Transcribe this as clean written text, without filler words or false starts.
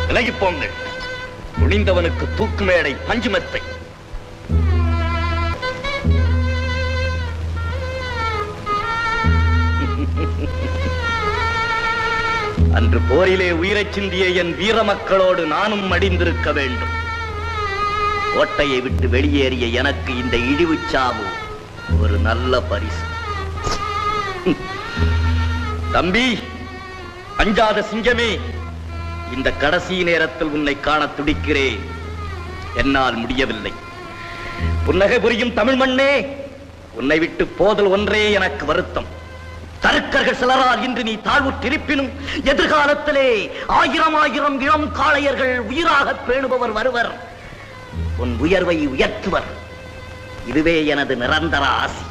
விலகி போங்கள். துணிந்தவனுக்கு தூக்கு மேடை பஞ்சுமெத்தை. அன்று போரிலே உயிரைச் சிந்திய என் வீர மக்களோடு நானும் மடிந்திருக்க வேண்டும். கோட்டையை விட்டு வெளியேறிய எனக்கு இந்த இழிவுச்சாவு ஒரு நல்ல பரிசு. தம்பி, அஞ்சாத சிங்கமே, இந்த கடைசி நேரத்தில் உன்னை காண துடிக்கிறேன். என்னால் முடியவில்லை. புன்னகை புரியும் தமிழ் மண்ணே, உன்னை விட்டு போதல் ஒன்றே எனக்கு வருத்தம். தருக்கர்கள் சிலரால் இன்று நீ தாழ்வுற்றிருப்பினும் எதிர்காலத்திலே ஆயிரம் ஆயிரம் இளம் காளையர்கள் உயிராக பேணுபவர் வருவர். உன் உயர்வை உயர்த்துவர். இதுவே எனது நிரந்தர ஆசி.